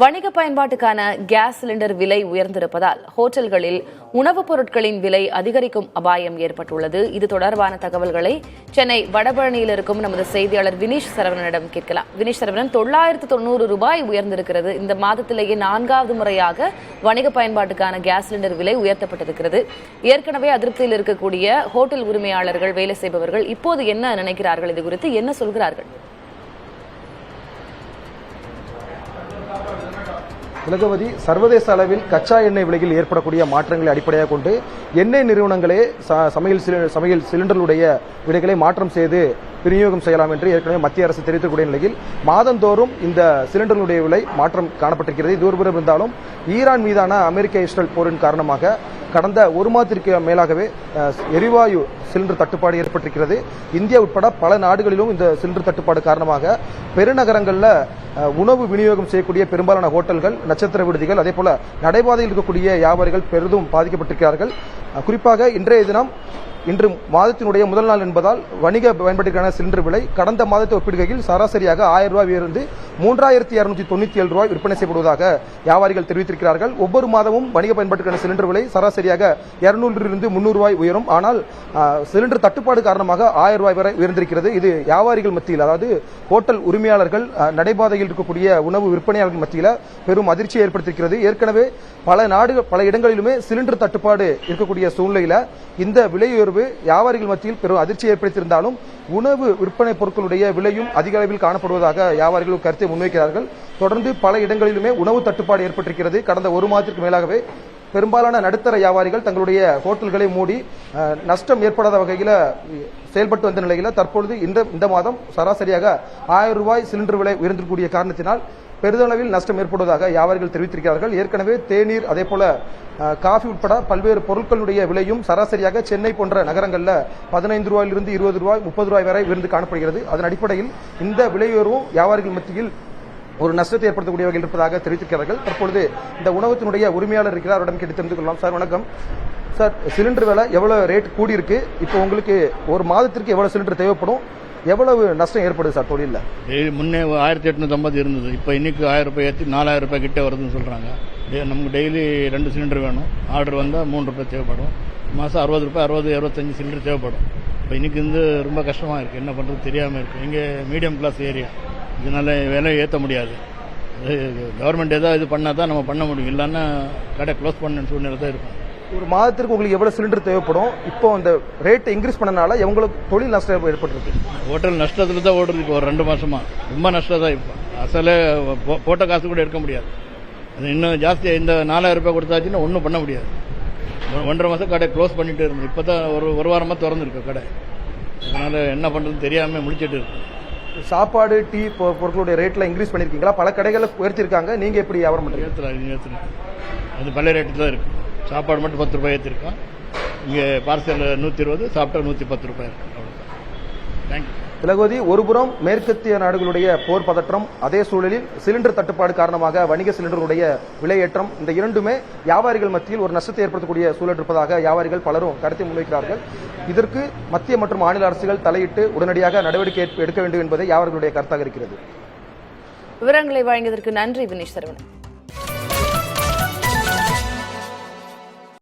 வணிக பயன்பாட்டுக்கான gas cylinder விலை உயர்ந்திருப்பதால் ஹோட்டல்களில் உணவுப் பொருட்களின் விலை அதிகரிக்கும் அபாயம் ஏற்பட்டுள்ளது. இது தொடர்பான தகவல்களை சென்னை வடபழனியில் இருக்கும் நமது செய்தியாளர் வினீஷ் சரவணனிடம் கேட்கலாம். வினீஷ் சரவணன், 990 ரூபாய் உயர்ந்திருக்கிறது. இந்த மாதத்திலேயே 4வது முறையாக வணிக பயன்பாட்டுக்கான கேஸ் சிலிண்டர் விலை உயர்த்தப்பட்டிருக்கிறது. ஏற்கனவே அதிருப்தியில் இருக்கக்கூடிய ஹோட்டல் உரிமையாளர்கள், வேலை செய்பவர்கள் இப்போது என்ன நினைக்கிறார்கள்? இது குறித்து என்ன சொல்கிறார்கள்? திலகவதி, சர்வதேச அளவில் கச்சா எண்ணெய் விலையில் ஏற்படக்கூடிய மாற்றங்களை அடிப்படையாக கொண்டு எண்ணெய் நிறுவனங்களே சமையல் சிலிண்டர்களுடைய விலைகளை மாற்றம் செய்து விநியோகம் செய்யலாம் என்று ஏற்கனவே மத்திய அரசு தெரிவிக்கக்கூடிய நிலையில் மாதந்தோறும் இந்த சிலிண்டர்களுடைய விலை மாற்றம் காணப்பட்டிருக்கிறது. இது ஒருபுறம் இருந்தாலும் ஈரான் மீதான அமெரிக்க இஸ்ரேல் போரின் காரணமாக கடந்த ஒரு மாதத்திற்கு மேலாகவே எரிவாயு சிலிண்டர் தட்டுப்பாடு ஏற்பட்டிருக்கிறது. இந்தியா உட்பட பல நாடுகளிலும் இந்த சிலிண்டர் தட்டுப்பாடு காரணமாக பெருநகரங்களில் உணவு விநியோகம் செய்யக்கூடிய பெரும்பாலான ஹோட்டல்கள், நட்சத்திர விடுதிகள், அதே போல நடைபாதையில் இருக்கக்கூடிய வியாபாரிகள் பெரிதும் பாதிக்கப்பட்டிருக்கிறார்கள். குறிப்பாக இன்றைய தினம் இன்று மாதத்தினுடைய முதல் நாள் என்பதால் வணிக பயன்பாட்டிற்கான சிலிண்டர் விலை கடந்த மாதத்தை ஒப்பிடுகையில் சராசரியாக 1000 ரூபாய் உயர்ந்து 3297 ரூபாய் விற்பனை செய்யப்படுவதாக வியாபாரிகள் தெரிவித்திருக்கிறார்கள். ஒவ்வொரு மாதமும் வணிக பயன்பாட்டிற்கான சிலிண்டர் விலை சராசரியாக 200 300 ரூபாய் உயரும். ஆனால் சிலிண்டர் தட்டுப்பாடு காரணமாக 1000 ரூபாய் வரை உயர்ந்திருக்கிறது. இது வியாபாரிகள் மத்தியில், அதாவது ஹோட்டல் உரிமையாளர்கள், நடைபாதையில் இருக்கக்கூடிய உணவு விற்பனையாளர்கள் மத்தியில் பெரும் அதிர்ச்சியை ஏற்படுத்தியிருக்கிறது. ஏற்கனவே பல இடங்களிலுமே சிலிண்டர் தட்டுப்பாடு இருக்கக்கூடிய சூழ்நிலையில இந்த விலை உயர்வு வியாபாரிகள் மத்தியில் பெரும் அதிர்ச்சி ஏற்படுத்தியிருந்தாலும் உணவு விற்பனை பொருட்களுடைய விலையும் அதிக அளவில் காணப்படுவதாக வியாபாரிகள் கருத்தை முன்வைக்கிறார்கள். தொடர்ந்து பல இடங்களிலுமே உணவு தட்டுப்பாடு ஏற்பட்டிருக்கிறது. கடந்த ஒரு மாதத்திற்கு மேலாகவே பெரும்பாலான நடுத்தர வியாபாரிகள் தங்களுடைய ஹோட்டல்களை மூடி நஷ்டம் ஏற்படாத வகையில் செயல்பட்டு வந்த நிலையில் தற்பொழுது இந்த மாதம் சராசரியாக 1000 ரூபாய் சிலிண்டர் விலை உயர்ந்திருக்கக்கூடிய காரணத்தினால் பெரிதளவில் நஷ்டம் ஏற்படுவதாக வியாபாரிகள் தெரிவித்திருக்கிறார்கள். ஏற்கனவே தேநீர், அதே போல காஃபி உட்பட பல்வேறு பொருட்களுடைய விலையும் சராசரியாக சென்னை போன்ற நகரங்களில் 15 ரூபாயிலிருந்து 20 ரூபாய் 30 ரூபாய் வரை உயர்ந்து காணப்படுகிறது. அதன் அடிப்படையில் இந்த விலை உயர்வும் வியாபாரிகள் மத்தியில் ஒரு நஷ்டத்தை ஏற்படுத்தக்கூடிய வகையில் இருப்பதாக தெரிவித்திருக்கிறார்கள். தற்பொழுது இந்த உணவகத்தினுடைய உரிமையாளர் இருக்கிறார், அவரிடம் கேட்டு தெரிந்து கொள்ளலாம். சார் வணக்கம். சார், சிலிண்டர் விலை எவ்வளவு ரேட் கூடியிருக்கு? இப்போ உங்களுக்கு ஒரு மாதத்திற்கு எவ்வளவு சிலிண்டர் தேவைப்படும்? எவ்வளவு நஷ்டம் ஏற்படுது சார் தொழிலில்? முன்னே 1850 இருந்தது. இப்போ இன்னைக்கு 1000 ரூபாய் ஏற்றி 4000 ரூபாய் கிட்ட வருதுன்னு சொல்றாங்க. நமக்கு டெய்லி 2 சிலிண்டர் வேணும். ஆர்டர் வந்தால் 3 ரூபாய் தேவைப்படும். மாதம் 60 ரூபாய் 65 சிலிண்டர் தேவைப்படும். இப்போ இன்னைக்கு ரொம்ப கஷ்டமாக இருக்குது. என்ன பண்ணுறது தெரியாமல் இருக்குது. இங்கே மீடியம் கிளாஸ் ஏரியா, இதனால விலை ஏற்ற முடியாது. கவர்மெண்ட் ஏதாவது இது பண்ணால் தான் நம்ம பண்ண முடியும். இல்லைன்னா கடை க்ளோஸ் பண்ண சூழ்நிலை தான் இருக்கும். ஒரு மாதத்திற்கு உங்களுக்கு எவ்வளவு சிலிண்டர் தேவைப்படும்? இப்போ அந்த ரேட் இன்க்ரீஸ் பண்ணனால எங்களுக்கு தொழில் நஷ்டம் ஏற்பட்டிருக்கு. ஹோட்டல் நஷ்டத்தில் தான் ஓடுறதுக்கு ஒரு 2 மாசமா ரொம்ப நஷ்டம் தான். இப்போ அசலே போட்ட காசு கூட எடுக்க முடியாது. அது இன்னும் ஜாஸ்தியாக இந்த 4000 ரூபாய் கொடுத்தாச்சுன்னா ஒன்றும் பண்ண முடியாது. 1.5 மாதம் கடை க்ளோஸ் பண்ணிட்டு இருந்தது. இப்போ தான் ஒரு வாரமாக திறந்துருக்கு கடை. அதனால என்ன பண்ணுறதுன்னு தெரியாமல் முடிச்சுட்டு இருக்கு. சாப்பாடு, டீ பொருட்களுடைய ரேட்ல இன்க்ரீஸ் பண்ணிருக்கீங்களா? பல கடைகளில் உயர்த்திருக்காங்க. நீங்க எப்படி வியாபாரம் பண்றீங்க? அது பழைய ரேட்டு தான் இருக்கு. சாப்பாடு மட்டும் 10 ரூபாய் ஏற்றிருக்கோம். இங்கே பார்சல் 120, சாப்பிட்டா 110 ரூபாய் இருக்கு. தேங்க்யூ. திலகவதி, ஒருபுறம் மேற்கத்திய நாடுகளுடைய போர் பதற்றம், அதே சூழலில் சிலிண்டர் தட்டுப்பாடு காரணமாக வணிக சிலிண்டர்களுடைய விலையேற்றம், இந்த இரண்டுமே வியாபாரிகள் மத்தியில் ஒரு நஷ்டத்தை ஏற்படுத்தக்கூடிய சூழல் இருப்பதாக வியாபாரிகள் பலரும் கருத்தை முன்வைக்கிறார்கள். இதற்கு மத்திய மற்றும் மாநில அரசுகள் தலையிட்டு உடனடியாக நடவடிக்கை எடுக்க வேண்டும் என்பதை வியாபாரிகளுடைய கருத்தாக இருக்கிறது. விவரங்களை வழங்கியதற்கு நன்றி வினீஷ் சரவணன்.